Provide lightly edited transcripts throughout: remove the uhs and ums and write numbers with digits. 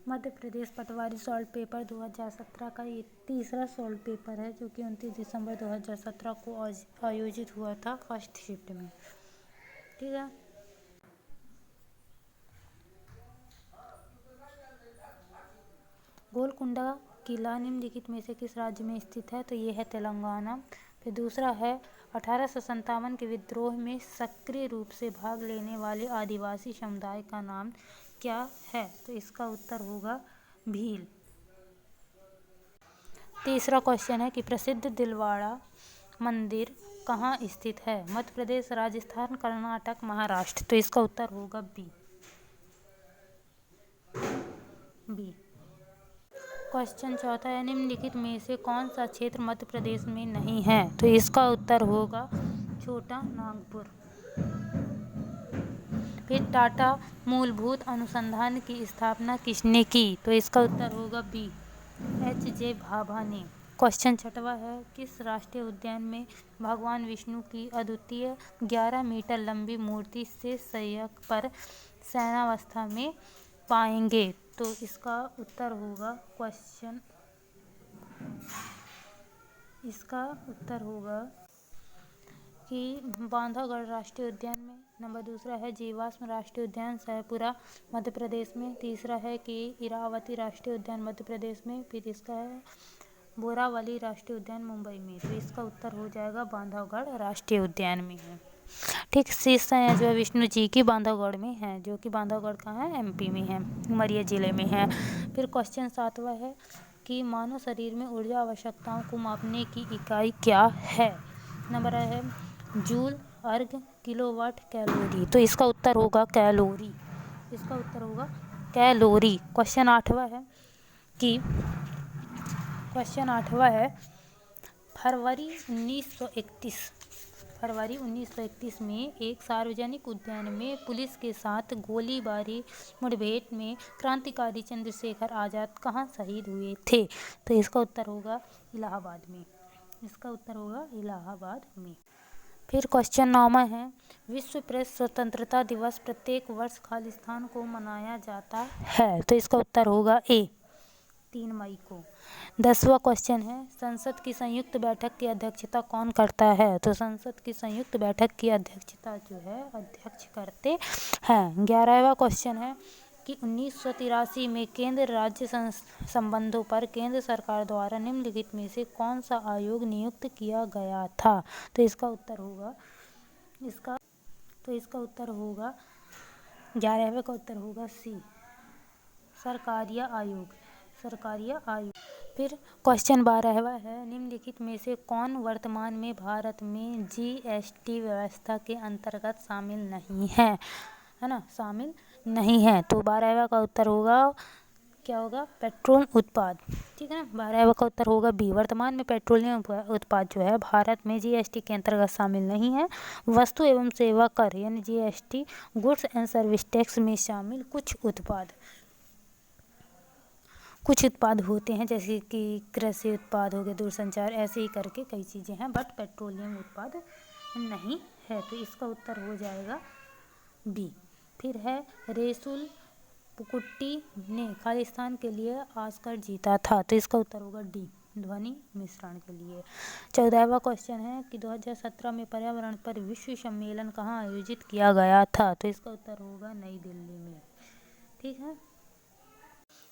मध्य प्रदेश पटवारी salt pepper 2017 का ये तीसरा सॉल्ट पेपर है जो कि 29 दिसंबर 2017 को आयोजित हुआ था फर्स्ट शिफ्ट में। ठीक है। गोलकुंडा किला निम्नलिखित में से किस राज्य में स्थित है? तो ये है तेलंगाना। फिर दूसरा है 1857 के विद्रोह में सक्रिय रूप से भाग लेने वाले आदिवासी समुदाय का नाम क्या है? तो इसका उत्तर होगा भील। तीसरा क्वेश्चन है कि प्रसिद्ध दिलवाड़ा मंदिर कहाँ स्थित है? मध्य प्रदेश, राजस्थान, कर्नाटक, महाराष्ट्र। तो इसका उत्तर होगा बी। क्वेश्चन चौथा है निम्नलिखित में से कौन सा क्षेत्र मध्य प्रदेश में नहीं है? तो इसका उत्तर होगा छोटा नागपुर। फिर टाटा मूलभूत अनुसंधान की स्थापना किसने की? तो इसका उत्तर होगा बी, H.J. भाभा ने। क्वेश्चन छठवा है किस राष्ट्रीय उद्यान में भगवान विष्णु की अद्वितीय 11 मीटर लंबी मूर्ति से शय्या पर शयनावस्था में पाएंगे? तो इसका उत्तर होगा कि बांधवगढ़ राष्ट्रीय उद्यान में। नंबर दूसरा है जीवाश्म राष्ट्रीय उद्यान शाहपुरा मध्य प्रदेश में। तीसरा है कि इरावती राष्ट्रीय उद्यान मध्य प्रदेश में। फिर इसका है बोरावली राष्ट्रीय उद्यान मुंबई में। तो इसका उत्तर हो जाएगा बांधवगढ़ राष्ट्रीय उद्यान में है। ठीक, शीश जो है विष्णु जी की बांधवगढ़ में है, जो कि बांधवगढ़ कहाँ है? MP में है, उमरिया जिले में है। फिर क्वेश्चन सातवां है कि मानव शरीर में ऊर्जा आवश्यकताओं को मापने की इकाई क्या है? नंबर है जूल, अर्ग, किलोवाट, कैलोरी। तो इसका उत्तर होगा कैलोरी। क्वेश्चन आठवां है फरवरी 1931 में एक सार्वजनिक उद्यान में पुलिस के साथ गोलीबारी मुठभेड़ में क्रांतिकारी चंद्रशेखर आजाद कहाँ शहीद हुए थे? तो इसका उत्तर होगा इलाहाबाद में। फिर क्वेश्चन 9वां है विश्व प्रेस स्वतंत्रता दिवस प्रत्येक वर्ष खालिस्तान को मनाया जाता है? तो इसका उत्तर होगा ए, 3 मई को। 10वां क्वेश्चन है संसद की संयुक्त बैठक की अध्यक्षता कौन करता है? तो संसद की संयुक्त बैठक की अध्यक्षता जो है अध्यक्ष करते हैं। 11वां क्वेश्चन है कि 1983 में केंद्र राज्य संबंधों पर केंद्र सरकार द्वारा निम्नलिखित में से कौन सा आयोग नियुक्त किया गया था? तो इसका उत्तर होगा 11वें का उत्तर होगा सी, सरकारिया आयोग। फिर क्वेश्चन 12वां है निम्नलिखित में से कौन वर्तमान में भारत में GST व्यवस्था के अंतर्गत शामिल नहीं है? तो 12वां का उत्तर होगा क्या होगा? पेट्रोल उत्पाद। ठीक है ना। 12वां का उत्तर होगा बी, वर्तमान में पेट्रोलियम उत्पाद जो है भारत में GST के अंतर्गत शामिल नहीं है। वस्तु एवं सेवा कर यानी GST, goods and service tax में शामिल कुछ उत्पाद होते हैं जैसे कि कृषि उत्पाद हो गए, दूरसंचार, ऐसे ही करके कई चीज़ें हैं, बट पेट्रोलियम उत्पाद नहीं है। तो इसका उत्तर हो जाएगा बी। फिर है रेसुल पुकुट्टी ने खालिस्तान के लिए ऑस्कर जीता था? तो इसका उत्तर होगा डी, ध्वनि मिश्रण के लिए। 14वां क्वेश्चन है कि 2017 में पर्यावरण पर विश्व सम्मेलन कहाँ आयोजित किया गया था? तो इसका उत्तर होगा नई दिल्ली में। ठीक है।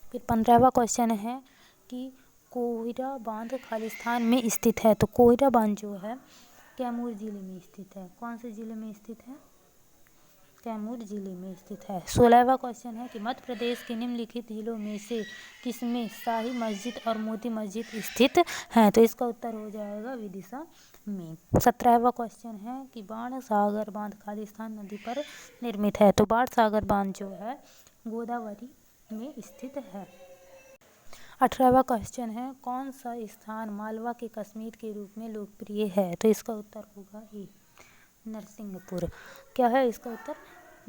फिर 15वां क्वेश्चन है कि कोहिरा बांध खालिस्तान में स्थित है? तो कोहिरा बांध जो है कैमूर जिले में स्थित है। कौन से जिले में स्थित है? कैमूर जिले में स्थित है। 16वां क्वेश्चन है कि मध्य प्रदेश के निम्नलिखित जिलों में से किसमें शाही मस्जिद और मोती मस्जिद स्थित हैं? तो इसका उत्तर हो जाएगा विदिशा में। 17वां क्वेश्चन है कि बाण सागर बांध खालिस्तान नदी पर निर्मित है? तो बाण सागर बांध जो है गोदावरी में स्थित है। 18वां क्वेश्चन है कौन सा स्थान मालवा के कश्मीर के रूप में लोकप्रिय है? तो इसका उत्तर होगा ए, नरसिंहपुर। क्या है इसका उत्तर?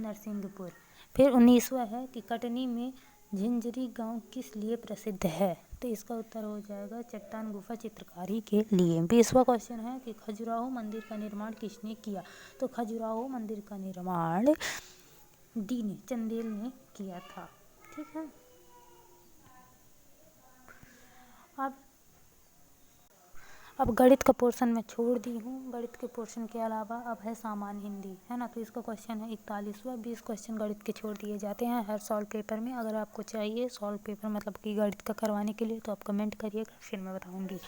नरसिंहपुर। फिर 19वां है कि कटनी में झिंझरी गांव किस लिए प्रसिद्ध है? तो इसका उत्तर हो जाएगा चट्टान गुफा चित्रकारी के लिए। 20वां क्वेश्चन है कि खजुराहो मंदिर का निर्माण किसने किया? तो खजुराहो मंदिर का निर्माण डी ने, चंदेल ने किया था। ठीक है। अब गणित का पोर्शन मैं छोड़ दी हूँ। गणित के पोर्शन के अलावा अब है सामान्य हिंदी, है ना। तो इसका क्वेश्चन है 41वां। 20 क्वेश्चन गणित के छोड़ दिए जाते हैं हर सॉल्व पेपर में। अगर आपको चाहिए सॉल्व पेपर मतलब कि गणित का करवाने के लिए तो आप कमेंट करिएगा, फिर मैं बताऊँगी।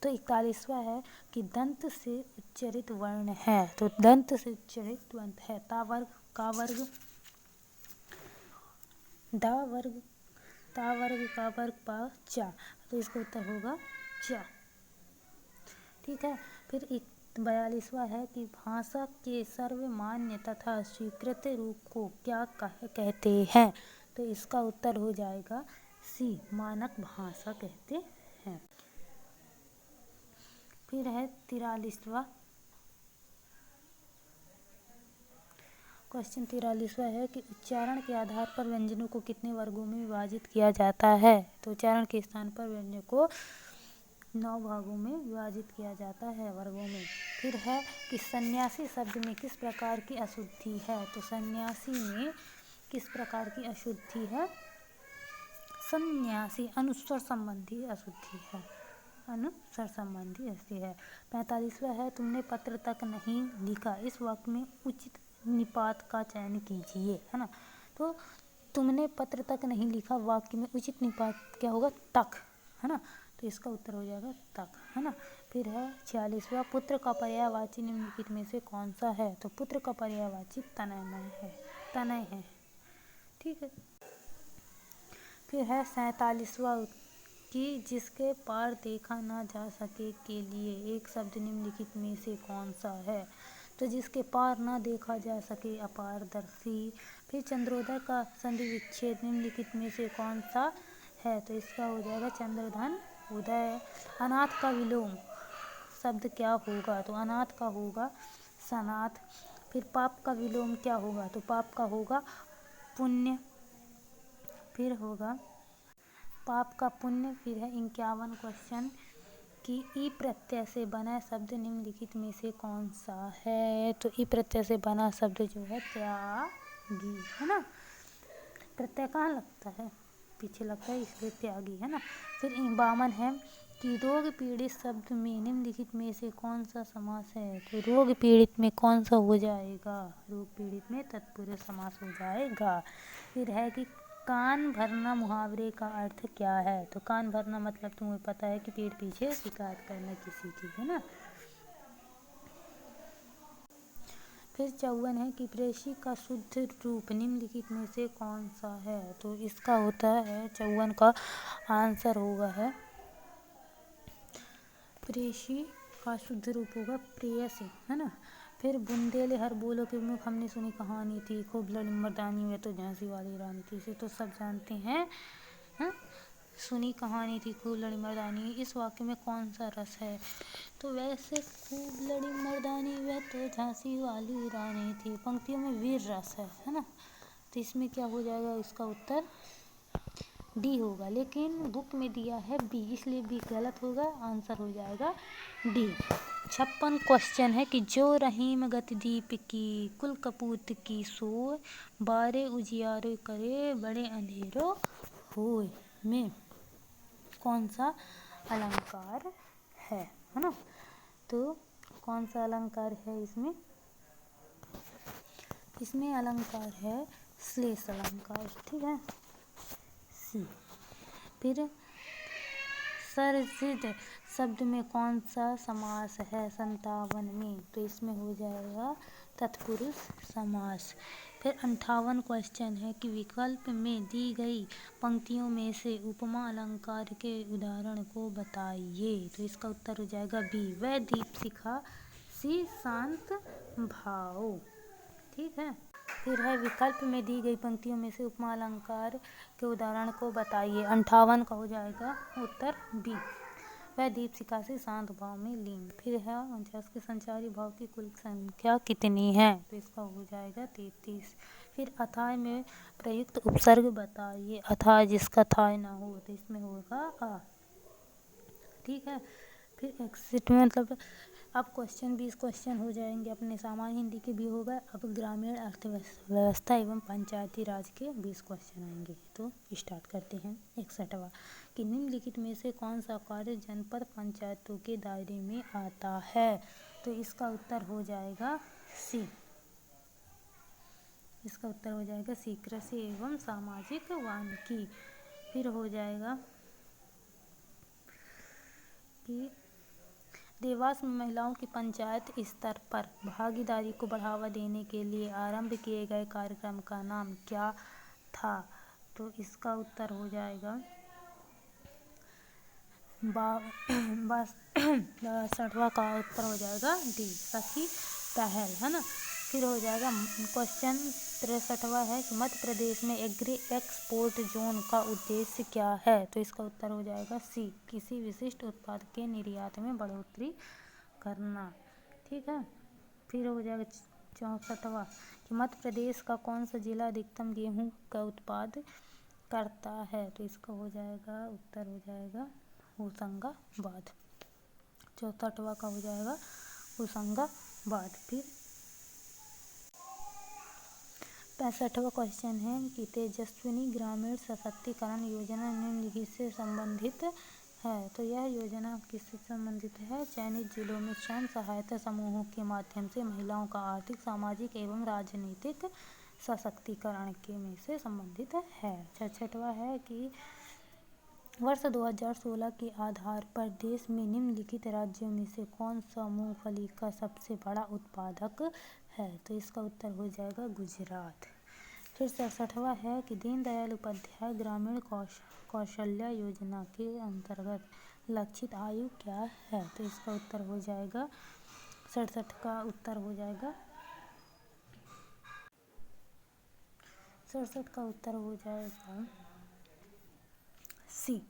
तो 41वां है कि दंत से उच्चरित वर्ण है। तो दंत से उच्चरित वर्ण है ता वर्ग, का वर्ग, दा वर्ग, ता वर्ग, का वर्ग, पा, चा। तो इसका उत्तर होगा चा। ठीक है। फिर 42वां है कि भाषा के सर्वमान्य तथा स्वीकृत रूप को क्या कहते हैं। तो इसका उत्तर हो जाएगा सी, मानक भाषा कहते हैं। फिर है 43वां क्वेश्चन। 43वां है कि उच्चारण के आधार पर व्यंजनों को कितने वर्गों में विभाजित किया जाता है। तो उच्चारण के स्थान पर व्यंजन को 9 भागों में विभाजित किया जाता है, वर्गों में। फिर है कि सन्यासी शब्द में किस प्रकार की अशुद्धि है। तो सन्यासी में किस प्रकार की अशुद्धि है। सन्यासी अनुस्वर संबंधी अशुद्धि है, अनुस्वर संबंधी अशुद्धि है। 45वां है तुमने पत्र तक नहीं लिखा। इस वाक्य में उचित निपात का चयन कीजिए, है ना। तो तुमने पत्र तक नहीं लिखा वाक्य में उचित निपात क्या होगा, तक, है ना। तो इसका उत्तर हो जाएगा तक, है ना। फिर है 46वां पुत्र का पर्यायवाची निम्नलिखित में से कौन सा है। तो पुत्र का पर्यायवाची तनय है, तनय है। ठीक है। फिर है 47वां कि जिसके पार देखा ना जा सके के लिए एक शब्द निम्नलिखित में से कौन सा है। तो जिसके पार ना देखा जा सके अपारदर्शी। फिर चंद्रोदय का संधि विच्छेद निम्नलिखित में से कौन सा है। तो इसका हो जाएगा चंद्रधन उदय। अनाथ का विलोम शब्द क्या होगा। तो अनाथ का होगा सनाथ। फिर पाप का विलोम क्या होगा। तो पाप का होगा पुण्य। फिर होगा पाप का पुण्य। फिर है 51 क्वेश्चन कि ई प्रत्यय से बना शब्द निम्नलिखित में से कौन सा है। तो ई प्रत्यय से बना शब्द जो है त्यागी, है ना। प्रत्यय कहाँ लगता है, पीछे लगता है, इसलिए त्यागी, है ना। फिर 52 है कि रोग पीड़ित शब्द में निम्नलिखित में से कौन सा समास है। तो रोग पीड़ित में कौन सा हो जाएगा, रोग पीड़ित में तत्पुरुष समास हो जाएगा। फिर है कि कान भरना मुहावरे का अर्थ क्या है। तो कान भरना मतलब तुम्हें पता है कि पीठ पीछे शिकायत करना किसी की, है ना। फिर 54 है कि प्रेषी का शुद्ध रूप निम्नलिखित में से कौन सा है। तो इसका होता है 54 का आंसर होगा है प्रेषी का शुद्ध रूप होगा प्रेयसी, है ना। फिर बुंदेले हर बोलो के मुख हमने सुनी कहानी थी, खूब लड़ी मर्दानी में तो झांसी वाली रानी थी। इसे तो सब जानते हैं, हाँ? सुनी कहानी थी खूब लड़ी मर्दानी, इस वाक्य में कौन सा रस है। तो वैसे खूब लड़ी मर्दानी वह तो झांसी वाली रानी थी, पंक्तियों में वीर रस है ना। तो इसमें क्या हो जाएगा, इसका उत्तर डी होगा, लेकिन बुक में दिया है बी, इसलिए बी गलत होगा, आंसर हो जाएगा डी। 56 क्वेश्चन है कि जो रहीम गति दीप की कुल कपूत की सोय, बारे उजियारे करे बड़े अंधेरो होय, में कौन सा अलंकार है ना। तो कौन सा अलंकार है इसमें, इसमें अलंकार है श्लेष अलंकार, ठीक है, सी। फिर सर्जित शब्द में कौन सा समास है 57 में। तो इसमें हो जाएगा तत्पुरुष समास। फिर 58 क्वेश्चन है कि विकल्प में दी गई पंक्तियों में से उपमा अलंकार के उदाहरण को बताइए। तो इसका उत्तर हो जाएगा बी, वह दीपशिखा सी शांत भाव, ठीक है। फिर है विकल्प में दी गई पंक्तियों में से उपमा अलंकार के उदाहरण को बताइए। 58 का हो जाएगा उत्तर बी, वह दीपशिखा से शांत भाव में लीन। फिर है 49 के संचारी भाव की कुल संख्या कितनी है। तो इसका हो जाएगा 33। फिर अथाय में प्रयुक्त उपसर्ग बताइए। अथाय जिसका थाय ना हो तो इसमें होगा आ, ठीक है। फिर एक्सिट में मतलब अब क्वेश्चन 20 क्वेश्चन हो जाएंगे अपने, सामान्य हिंदी के भी हो गए। अब ग्रामीण अर्थव्यवस्था एवं पंचायती राज के 20 क्वेश्चन आएंगे। तो स्टार्ट करते हैं। 61वां कि निम्नलिखित में से कौन सा कार्य जनपद पंचायतों के दायरे में आता है? तो इसका उत्तर हो जाएगा सी। इसका उत्तर हो जाएगा सी, कृषि एवं सामाजिक वानिकी। फिर हो जाएगा कि देवास में महिलाओं की पंचायत स्तर पर भागीदारी को बढ़ावा देने के लिए आरंभ किए गए कार्यक्रम का नाम क्या था? तो इसका उत्तर हो जाएगा 62वां का उत्तर हो जाएगा डी, सखी पहल, है ना। फिर हो जाएगा क्वेश्चन 63वां है कि मध्य प्रदेश में एग्री एक्सपोर्ट जोन का उद्देश्य क्या है? तो इसका उत्तर हो जाएगा सी, किसी विशिष्ट उत्पाद के निर्यात में बढ़ोतरी करना। ठीक है। फिर हो जाएगा 64वां कि मध्य प्रदेश का कौन सा जिला अधिकतम गेहूं का उत्पाद करता है? तो इसका हो जाएगा उत्तर हो जाएगा होशंगाबाद। 64वां का हो जाएगा होशंगाबाद। फिर 65वां क्वेश्चन है कि तेजस्विनी ग्रामीण सशक्तिकरण योजना निम्नलिखित से संबंधित है। तो यह योजना किससे संबंधित है? चयनित जिलों में स्वयं सहायता समूहों के माध्यम से महिलाओं का आर्थिक, सामाजिक एवं राजनीतिक सशक्तिकरण के में से संबंधित है। 66वां है कि वर्ष 2016 के आधार पर देश में निम्नलिखित राज्यों में से कौन सा मूंगफली का सबसे बड़ा उत्पादक है? तो इसका उत्तर हो जाएगा गुजरात। फिर 67वां है कि दीनदयाल उपाध्याय ग्रामीण कौशल्या योजना के अंतर्गत लक्षित आयु क्या है? तो इसका उत्तर हो जाएगा 67 का उत्तर हो जाएगा 67 का उत्तर हो जाएगा सी,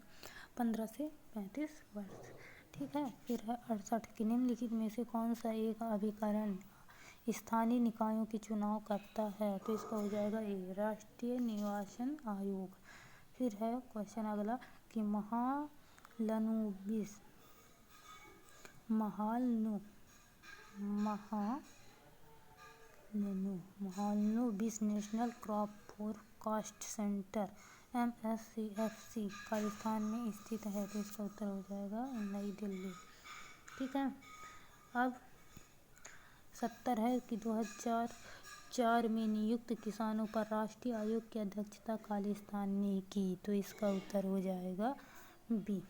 15 से 35 वर्ष। ठीक है। फिर है 68 कि निम्नलिखित में से कौन सा एक अभिकरण स्थानीय निकायों के चुनाव करता है? तो इसका हो जाएगा ए, राष्ट्रीय निर्वाचन आयोग। फिर है क्वेश्चन अगला कि Mahalanobis national crop forecast centre MSCFC Rajasthan में स्थित है। तो इसका उत्तर हो जाएगा नई दिल्ली। ठीक है। अब 70 है कि 2004 में नियुक्त किसानों पर राष्ट्रीय आयोग की अध्यक्षता खालिस्तान ने की। तो इसका उत्तर हो जाएगा बी,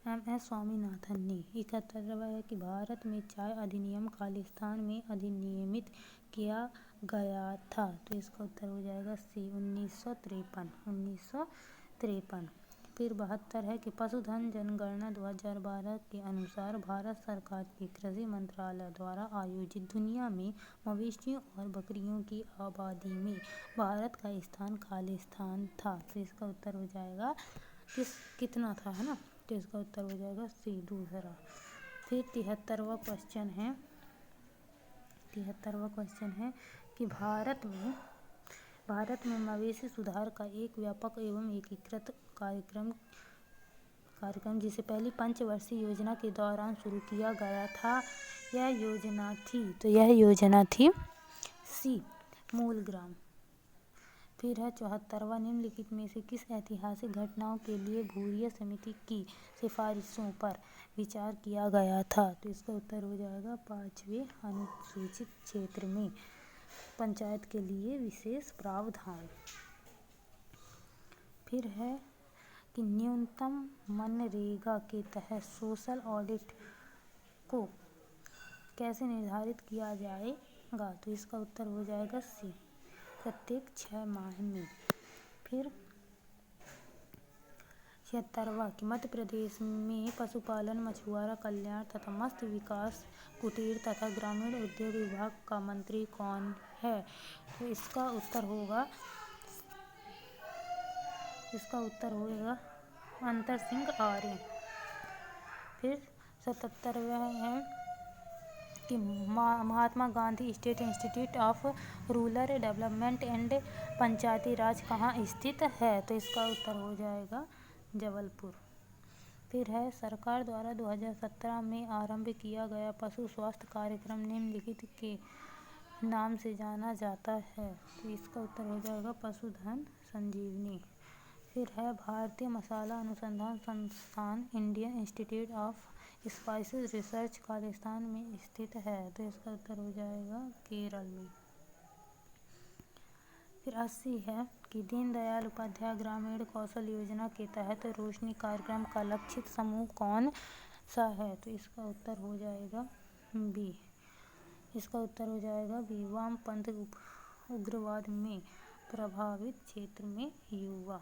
MS स्वामीनाथन ने। 71वां है कि भारत में चाय अधिनियम खालिस्तान में अधिनियमित किया गया था। तो इसका उत्तर हो जाएगा सी, 1953। फिर 72 है कि पशुधन जनगणना 2012 के अनुसार भारत सरकार के कृषि मंत्रालय द्वारा आयोजित दुनिया में मवेशियों और बकरियों की आबादी में भारत का स्थान खालिस्तान था। तो इसका उत्तर हो जाएगा कितना था, है ना। तो इसका उत्तर हो जाएगा सी, दूसरा। फिर 73वां क्वेश्चन है कि भारत में मवेशी सुधार का एक व्यापक एवं एकीकृत कार्यक्रम जिसे पहली पंचवर्षीय योजना के दौरान शुरू किया गया था, यह योजना थी सी, मूलग्राम। फिर है 74वां निम्नलिखित में से किस ऐतिहासिक घटनाओं के लिए भूरिया समिति की सिफारिशों पर विचार किया गया था? तो इसका उत्तर हो जाएगा 5वें अनुसूचित क्षेत्र में पंचायत के लिए विशेष प्रावधान। फिर है कि न्यूनतम मनरेगा के तहत सोशल ऑडिट को कैसे निर्धारित किया जाएगा? तो इसका उत्तर हो जाएगा सी, प्रत्येक 6 माह में। फिर 76वां कि मध्य प्रदेश में पशुपालन, मछुआरा कल्याण तथा मत्स्य विकास, कुटीर तथा ग्रामीण उद्योग विभाग का मंत्री कौन है? तो इसका उत्तर होगा अंतर सिंह आर्य। फिर 77वां है कि Mahatma Gandhi state institute of rural development and Panchayati Raj कहाँ स्थित है? तो इसका उत्तर हो जाएगा जबलपुर। फिर है सरकार द्वारा 2017 में आरंभ किया गया पशु स्वास्थ्य कार्यक्रम निम्नलिखित के नाम से जाना जाता है। तो इसका उत्तर हो जाएगा पशुधन संजीवनी। फिर है भारतीय मसाला अनुसंधान संस्थान Indian institute of spices research Khalistan में स्थित है। तो इसका उत्तर हो जाएगा केरल में। फिर 80 है कि दीनदयाल उपाध्याय ग्रामीण कौशल योजना के तहत रोशनी कार्यक्रम का लक्षित समूह कौन सा है। तो इसका उत्तर हो जाएगा बी। इसका उत्तर हो जाएगा बी, वामपंथ उग्रवाद में प्रभावित क्षेत्र में युवा।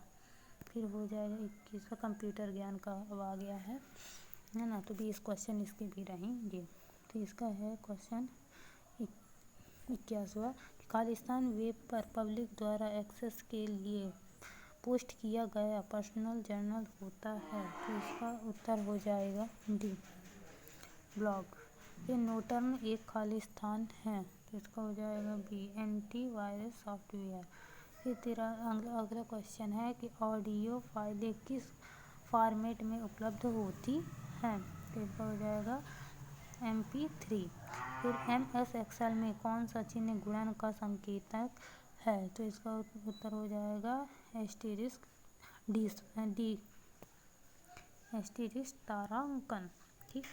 फिर हो जाएगा 21 कंप्यूटर ज्ञान का अब आ गया है ना। तो 20 क्वेश्चन इसके भी रहेंगे। तो इसका है क्वेश्चन 21वां, खालिस्तान वेब पर पब्लिक द्वारा एक्सेस के लिए पोस्ट किया गया पर्सनल जर्नल होता है। तो इसका उत्तर हो जाएगा डी, ब्लॉग। ये नोटर्न एक खालिस्तान है। तो इसका हो जाएगा बी, एंटीवायरस सॉफ्टवेयर। फिर तेरा अगला क्वेश्चन है कि ऑडियो फाइलें किस फॉर्मेट में उपलब्ध होती हैं। तो इसका हो जाएगा MP3। फिर MS एक्सेल में कौन सा चिन्ह गुणन का संकेतक है। तो इसका उत्तर हो जाएगा एस्टेरिस्क तारांकन। ठीक।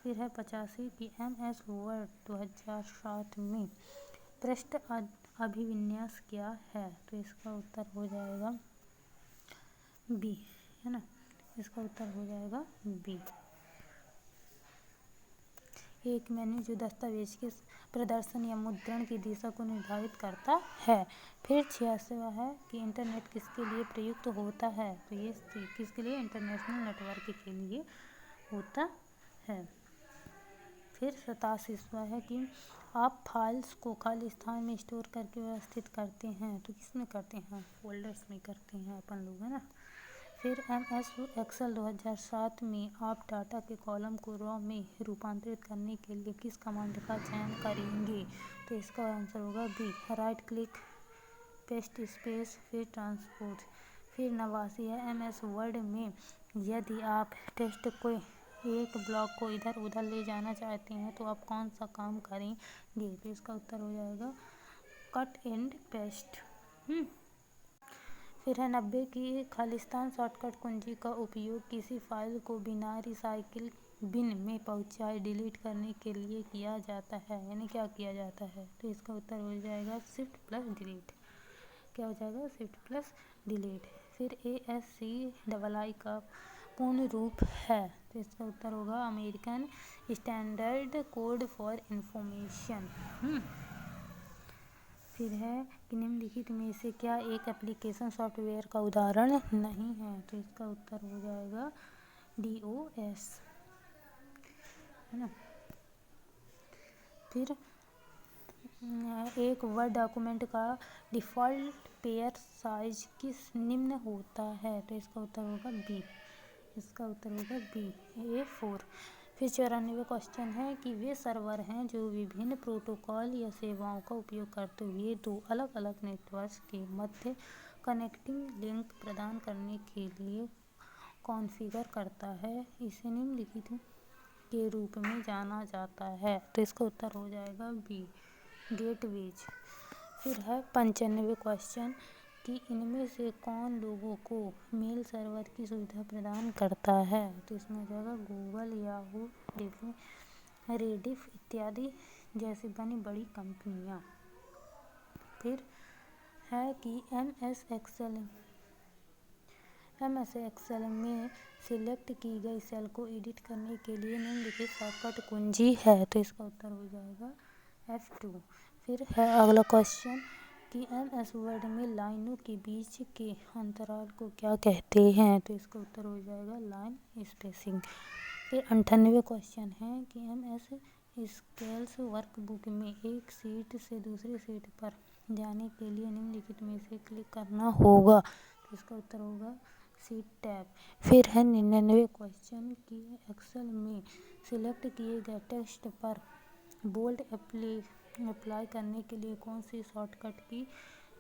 फिर है 85 कि MS वर्ड 2007 में पृष्ठ अभिविन्यास क्या है। तो इसका उत्तर हो जाएगा बी, है ना। इसका उत्तर हो जाएगा बी। एक मेन्यू जो दस्तावेज के प्रदर्शन या मुद्रण की दिशा को निर्धारित करता है। फिर 86वां है कि इंटरनेट किसके लिए प्रयुक्त होता है। तो ये किसके लिए, इंटरनेशनल नेटवर्क के लिए होता है। फिर 87वां है कि आप फाइल्स को खालिस्तान में स्टोर करके व्यवस्थित करते हैं। तो किस में करते हैं, फोल्डर्स में करते हैं अपन लोग, है ना। फिर MS एक्सेल 2007 में आप डाटा के कॉलम को रॉ में रूपांतरित करने के लिए किस कमांड का चयन करेंगे। तो इसका आंसर होगा B, right click, paste space, फिर ट्रांसपोज। फिर 89 है MS वर्ड में यदि आप टेक्स्ट को एक ब्लॉक को इधर उधर ले जाना चाहते हैं तो आप कौन सा काम करेंगे। तो इसका उत्तर हो जाएगा कट एंड पेस्ट। फिर है 90 की खालिस्तान शॉर्टकट कुंजी का उपयोग किसी फाइल को बिना रिसाइकिल बिन में पहुंचाए डिलीट करने के लिए किया जाता है, यानी क्या किया जाता है। तो इसका उत्तर हो जाएगा शिफ्ट प्लस डिलीट। क्या हो जाएगा, शिफ्ट प्लस डिलीट। फिर ASCII का पूर्ण रूप है। तो इसका उत्तर होगा American standard code for information. फिर है कि निम्नलिखित में से क्या एक एप्लीकेशन सॉफ्टवेयर का उदाहरण नहीं है। तो इसका उत्तर हो जाएगा DOS, है ना। फिर एक वर्ड डॉक्यूमेंट का डिफ़ॉल्ट पेयर साइज किस निम्न होता है। तो इसका उत्तर होगा बी। इसका उत्तर होगा बी, A4। फिर 94 क्वेश्चन है कि वे सर्वर हैं जो विभिन्न प्रोटोकॉल या सेवाओं का उपयोग करते हुए दो अलग अलग नेटवर्क्स के मध्य कनेक्टिंग लिंक प्रदान करने के लिए कॉन्फ़िगर करता है। इसे निम्नलिखित के रूप में जाना जाता है। तो इसका उत्तर हो जाएगा बी, गेटवेज। फिर है 95 क्वेश्चन कि इनमें से कौन लोगों को मेल सर्वर की सुविधा प्रदान करता है। तो इसमें हो जाएगा गूगल, याहू, रेडिफ इत्यादि जैसी बड़ी कंपनियां। फिर है कि MS एक्सेल में सिलेक्ट की गई सेल को एडिट करने के लिए निम्नलिखित शॉर्टकट कुंजी है। तो इसका उत्तर हो जाएगा F2। फिर है अगला क्वेश्चन कि MS वर्ड में लाइनों के बीच के अंतराल को क्या कहते हैं। तो इसका उत्तर हो जाएगा लाइन स्पेसिंग। फिर 98 क्वेश्चन है कि MS स्केल्स वर्कबुक में एक सीट से दूसरी सीट पर जाने के लिए निम्नलिखित में से क्लिक करना होगा। तो इसका उत्तर होगा सीट टैब। फिर है 99 क्वेश्चन कि एक्सेल में सिलेक्ट किए गए टेक्स्ट पर बोल्ड अप्लाई करने के लिए कौन सी शॉर्टकट की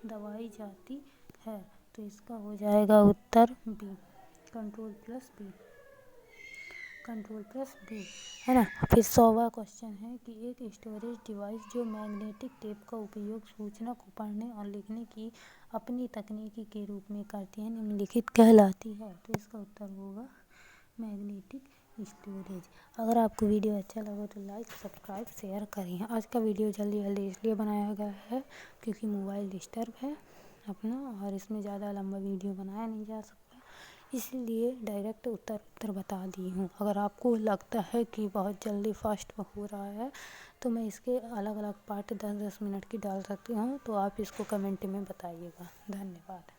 दबाई जाती है। तो इसका हो जाएगा उत्तर B, Ctrl+B। Control plus B, है ना। फिर 100वां क्वेश्चन है कि एक स्टोरेज डिवाइस जो मैग्नेटिक टेप का उपयोग सूचना को पढ़ने और लिखने की अपनी तकनीकी के रूप में करती है निम्नलिखित कहलाती है। तो इसका उत्तर होगा मैग्नेटिक स्टोरेज। अगर आपको वीडियो अच्छा लगा तो लाइक सब्सक्राइब शेयर करें। आज का वीडियो जल्दी जल्दी इसलिए बनाया गया है क्योंकि मोबाइल डिस्टर्ब है अपना, और इसमें ज़्यादा लंबा वीडियो बनाया नहीं जा सकता, इसलिए डायरेक्ट उत्तर बता दी हूँ। अगर आपको लगता है कि बहुत जल्दी फास्ट हो रहा है तो मैं इसके अलग अलग पार्ट 10-10 मिनट की डाल सकती हूँ, तो आप इसको कमेंट में बताइएगा। धन्यवाद।